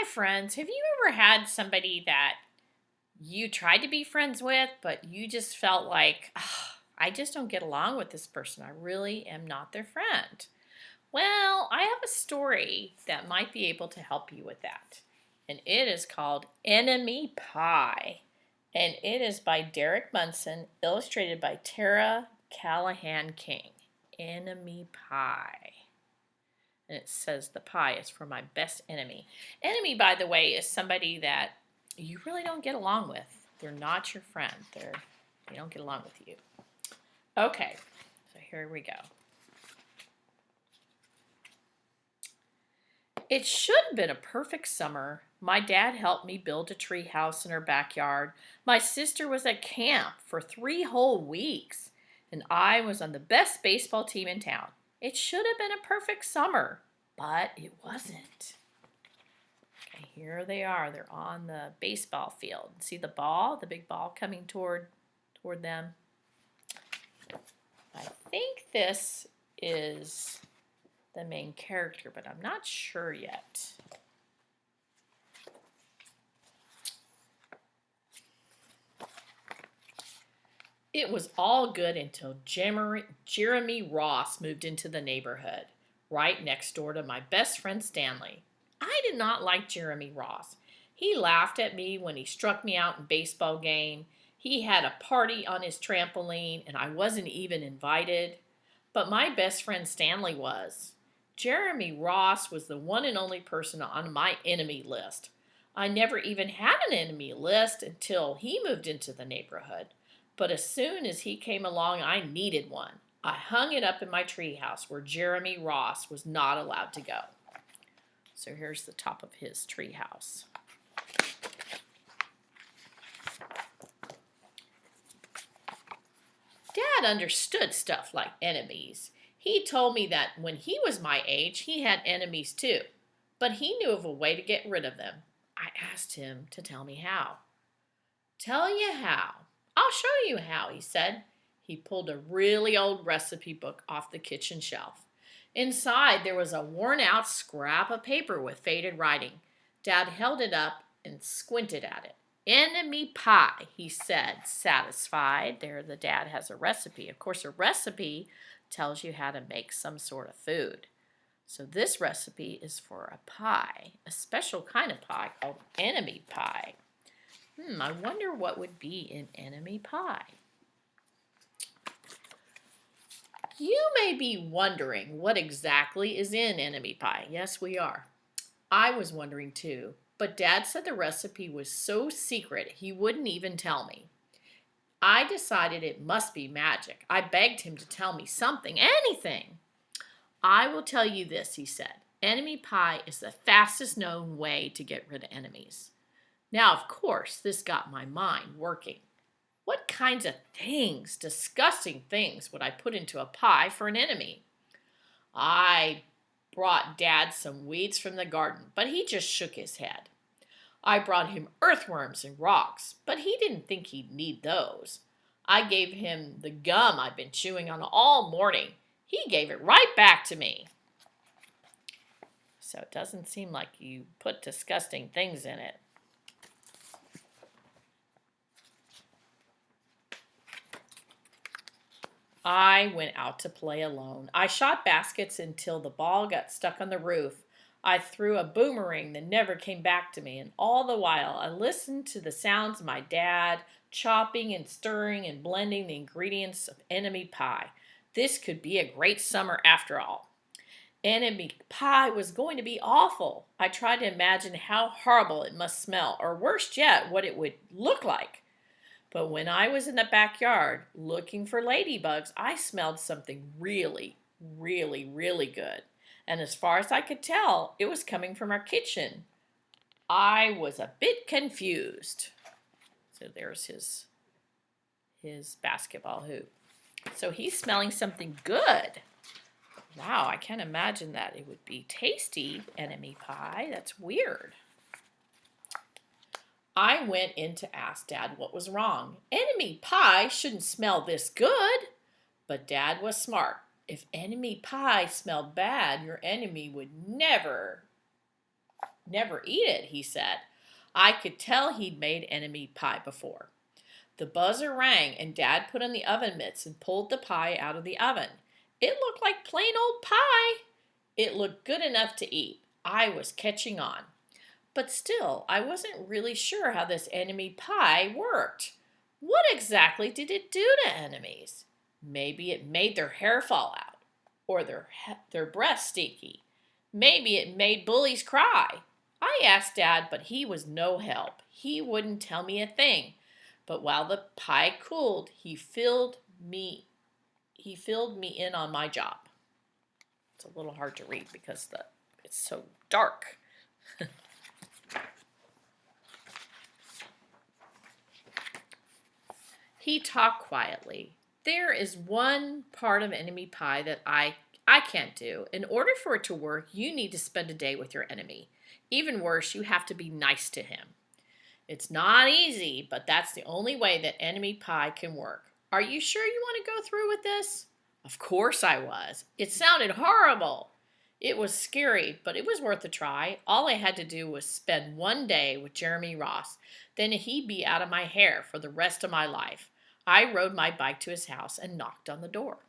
friends. Have you ever had somebody that you tried to be friends with, but you just felt like, "Ugh, I just don't get along with this person. I really am not their friend." Well, I have a story that might be able to help you with that. And it is called Enemy Pie. And it is by Derek Munson, illustrated by Tara Callahan King. Enemy Pie. And it says the pie is for my best enemy. Enemy, by the way, is somebody that you really don't get along with. They're not your friend. They don't get along with you. Okay, so here we go. It should have been a perfect summer. My dad helped me build a tree house in our backyard. My sister was at camp for 3 whole weeks, and I was on the best baseball team in town. It should have been a perfect summer, but it wasn't. Okay, here they are. They're on the baseball field. See the ball, the big ball coming toward them? I think this is the main character, but I'm not sure yet. It was all good until Jeremy Ross moved into the neighborhood, right next door to my best friend Stanley. I did not like Jeremy Ross. He laughed at me when he struck me out in baseball game. He had a party on his trampoline, and I wasn't even invited. But my best friend Stanley was. Jeremy Ross was the one and only person on my enemy list. I never even had an enemy list until he moved into the neighborhood. But as soon as he came along, I needed one. I hung it up in my treehouse where Jeremy Ross was not allowed to go. So here's the top of his treehouse. Dad understood stuff like enemies. He told me that when he was my age, he had enemies too, but he knew of a way to get rid of them. I asked him to tell me how. Tell you how. I'll show you how, he said. He pulled a really old recipe book off the kitchen shelf. Inside, there was a worn-out scrap of paper with faded writing. Dad held it up and squinted at it. Enemy pie, he said, satisfied. There, the dad has a recipe. Of course, a recipe tells you how to make some sort of food. So this recipe is for a pie, a special kind of pie called enemy pie. I wonder what would be in enemy pie. You may be wondering what exactly is in enemy pie. Yes, we are. I was wondering too, but Dad said the recipe was so secret he wouldn't even tell me. I decided it must be magic. I begged him to tell me something, anything. I will tell you this, he said. Enemy pie is the fastest known way to get rid of enemies. Now, of course, this got my mind working. What kinds of things, disgusting things, would I put into a pie for an enemy? I brought Dad some weeds from the garden, but he just shook his head. I brought him earthworms and rocks, but he didn't think he'd need those. I gave him the gum I've been chewing on all morning. He gave it right back to me. So it doesn't seem like you put disgusting things in it. I went out to play alone. I shot baskets until the ball got stuck on the roof. I threw a boomerang that never came back to me, and all the while I listened to the sounds of my dad chopping and stirring and blending the ingredients of enemy pie. This could be a great summer after all. Enemy pie was going to be awful. I tried to imagine how horrible it must smell, or worse yet, what it would look like. But when I was in the backyard looking for ladybugs, I smelled something really, really, really good. And as far as I could tell, it was coming from our kitchen. I was a bit confused. So there's his basketball hoop. So he's smelling something good. Wow, I can't imagine that it would be tasty, enemy pie. That's weird. I went in to ask Dad what was wrong. Enemy pie shouldn't smell this good. But Dad was smart. If enemy pie smelled bad, your enemy would never Never eat it, he said. I could tell he'd made enemy pie before. The buzzer rang, and Dad put on the oven mitts and pulled the pie out of the oven. It looked like plain old pie. It looked good enough to eat. I was catching on. But still, I wasn't really sure how this enemy pie worked. What exactly did it do to enemies? Maybe it made their hair fall out, or their breath stinky. Maybe it made bullies cry. I asked Dad, but he was no help. He wouldn't tell me a thing. But while the pie cooled, he filled me in on my job. It's a little hard to read because it's so dark. He talked quietly. There is one part of enemy pie that I can't do. In order for it to work, you need to spend a day with your enemy. Even worse, you have to be nice to him. It's not easy, but that's the only way that enemy pie can work. Are you sure you want to go through with this? Of course I was. It sounded horrible. It was scary, but it was worth a try. All I had to do was spend one day with Jeremy Ross. Then he'd be out of my hair for the rest of my life. I rode my bike to his house and knocked on the door.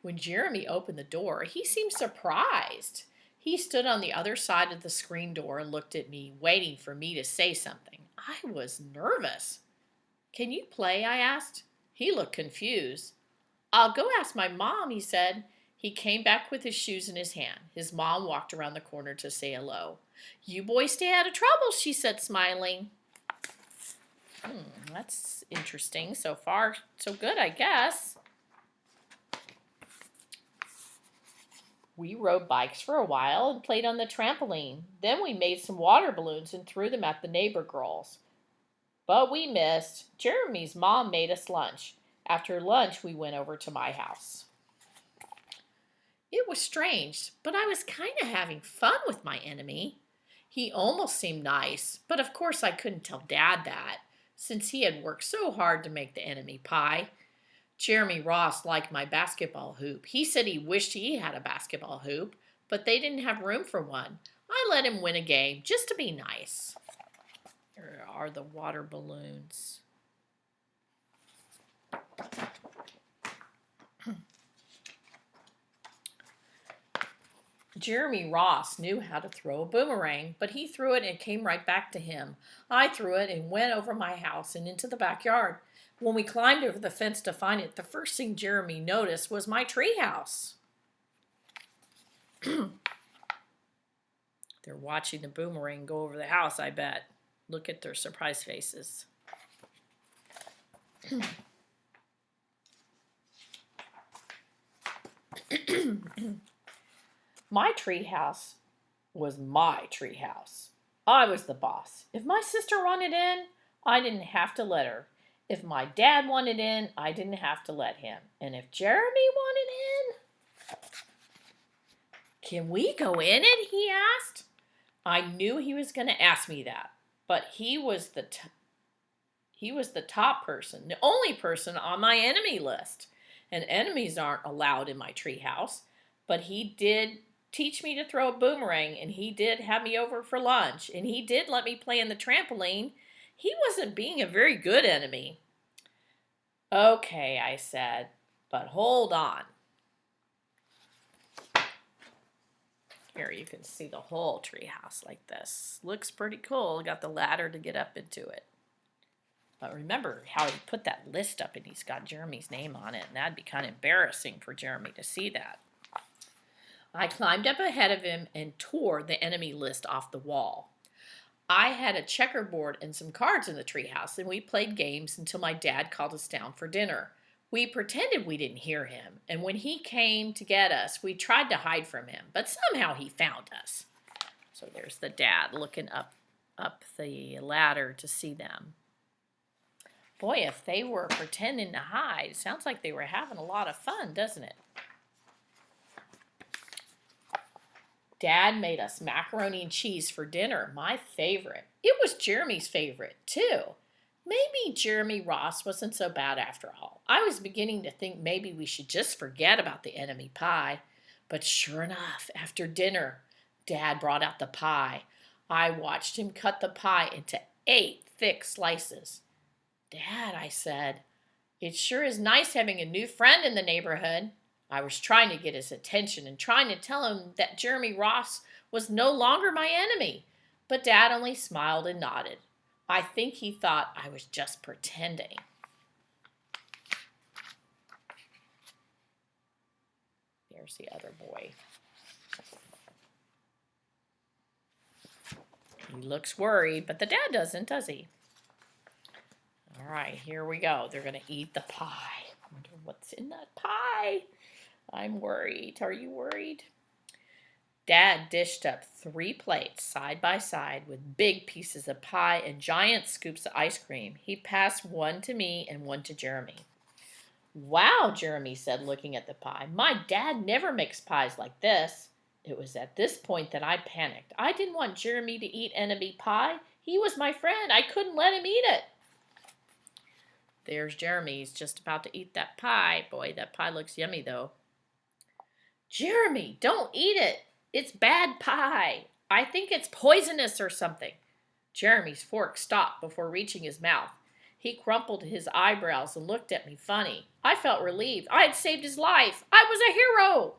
When Jeremy opened the door, he seemed surprised. He stood on the other side of the screen door and looked at me, waiting for me to say something. I was nervous. Can you play? I asked. He looked confused. I'll go ask my mom, he said. He came back with his shoes in his hand. His mom walked around the corner to say hello. You boys stay out of trouble, she said, smiling. That's interesting. So far, so good, I guess. We rode bikes for a while and played on the trampoline. Then we made some water balloons and threw them at the neighbor girls. But we missed. Jeremy's mom made us lunch. After lunch, we went over to my house. It was strange, but I was kind of having fun with my enemy. He almost seemed nice, but of course I couldn't tell Dad that, since he had worked so hard to make the enemy pie. Jeremy Ross liked my basketball hoop. He said he wished he had a basketball hoop, but they didn't have room for one. I let him win a game just to be nice. Here are the water balloons. Jeremy Ross knew how to throw a boomerang, but he threw it and it came right back to him. I threw it and went over my house and into the backyard. When we climbed over the fence to find it, the first thing Jeremy noticed was my treehouse. They're watching the boomerang go over the house, I bet. Look at their surprised faces. My treehouse was my treehouse. I was the boss. If my sister wanted in, I didn't have to let her. If my dad wanted in, I didn't have to let him. And if Jeremy wanted in, can we go in it? He asked. I knew he was going to ask me that, but he was the top person, the only person on my enemy list. And enemies aren't allowed in my treehouse, but he did teach me to throw a boomerang, and he did have me over for lunch, and he did let me play in the trampoline. He wasn't being a very good enemy. Okay, I said, but hold on. Here you can see the whole treehouse like this. Looks pretty cool. Got the ladder to get up into it. But remember how he put that list up and he's got Jeremy's name on it, and that'd be kind of embarrassing for Jeremy to see that. I climbed up ahead of him and tore the enemy list off the wall. I had a checkerboard and some cards in the treehouse, and we played games until my dad called us down for dinner. We pretended we didn't hear him, and when he came to get us, we tried to hide from him, but somehow he found us. So there's the dad looking up the ladder to see them. Boy, if they were pretending to hide, it sounds like they were having a lot of fun, doesn't it? Dad made us macaroni and cheese for dinner, my favorite. It was Jeremy's favorite, too. Maybe Jeremy Ross wasn't so bad after all. I was beginning to think maybe we should just forget about the enemy pie. But sure enough, after dinner, Dad brought out the pie. I watched him cut the pie into 8 thick slices. Dad, I said, it sure is nice having a new friend in the neighborhood. I was trying to get his attention and trying to tell him that Jeremy Ross was no longer my enemy. But Dad only smiled and nodded. I think he thought I was just pretending. There's the other boy. He looks worried, but the dad doesn't, does he? All right, here we go. They're going to eat the pie. I wonder what's in that pie. I'm worried. Are you worried? Dad dished up 3 plates side by side with big pieces of pie and giant scoops of ice cream. He passed one to me and one to Jeremy. Wow, Jeremy said, looking at the pie. My dad never makes pies like this. It was at this point that I panicked. I didn't want Jeremy to eat enemy pie. He was my friend. I couldn't let him eat it. There's Jeremy. He's just about to eat that pie. Boy, that pie looks yummy, though. Jeremy, don't eat it. It's bad pie. I think it's poisonous or something. Jeremy's fork stopped before reaching his mouth. He crumpled his eyebrows and looked at me funny. I felt relieved. I had saved his life. I was a hero.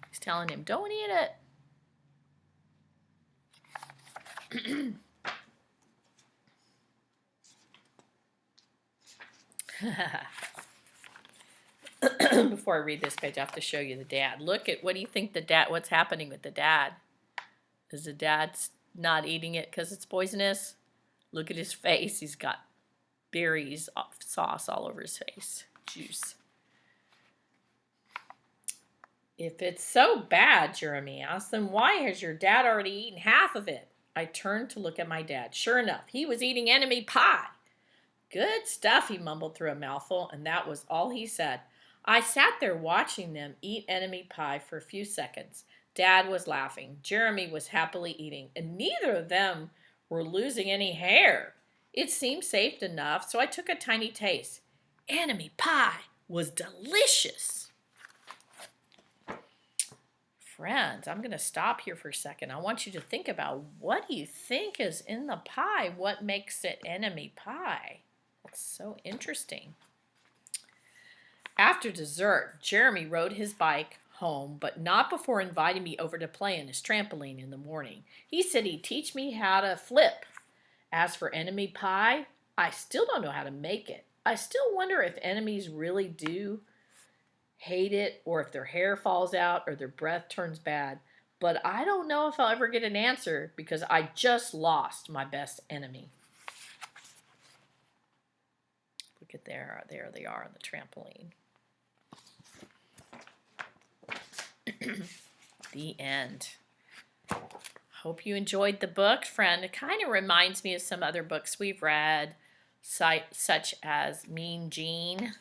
He's telling him, don't eat it. Before I read this page, I have to show you the dad. Look at, what do you think what's happening with the dad? Is the dad not eating it because it's poisonous? Look at his face. He's got berries sauce all over his face. Juice. If it's so bad, Jeremy asked, then why has your dad already eaten half of it? I turned to look at my dad. Sure enough, he was eating enemy pie. Good stuff, he mumbled through a mouthful, and that was all he said. I sat there watching them eat enemy pie for a few seconds. Dad was laughing. Jeremy was happily eating, and neither of them were losing any hair. It seemed safe enough, so I took a tiny taste. Enemy pie was delicious. Friends, I'm going to stop here for a second. I want you to think about, what do you think is in the pie? What makes it enemy pie? That's so interesting. After dessert, Jeremy rode his bike home, but not before inviting me over to play on his trampoline in the morning. He said he'd teach me how to flip. As for enemy pie, I still don't know how to make it. I still wonder if enemies really do hate it, or if their hair falls out, or their breath turns bad. But I don't know if I'll ever get an answer, because I just lost my best enemy. Look at there they are on the trampoline. The end. Hope you enjoyed the book, friend. It kind of reminds me of some other books we've read, such as Mean Gene.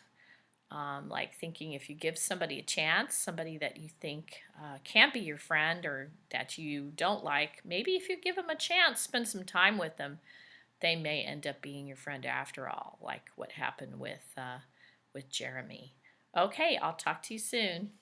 Like thinking, if you give somebody a chance, somebody that you think can't be your friend or that you don't like, maybe if you give them a chance, spend some time with them, they may end up being your friend after all, like what happened with Jeremy. Okay, I'll talk to you soon.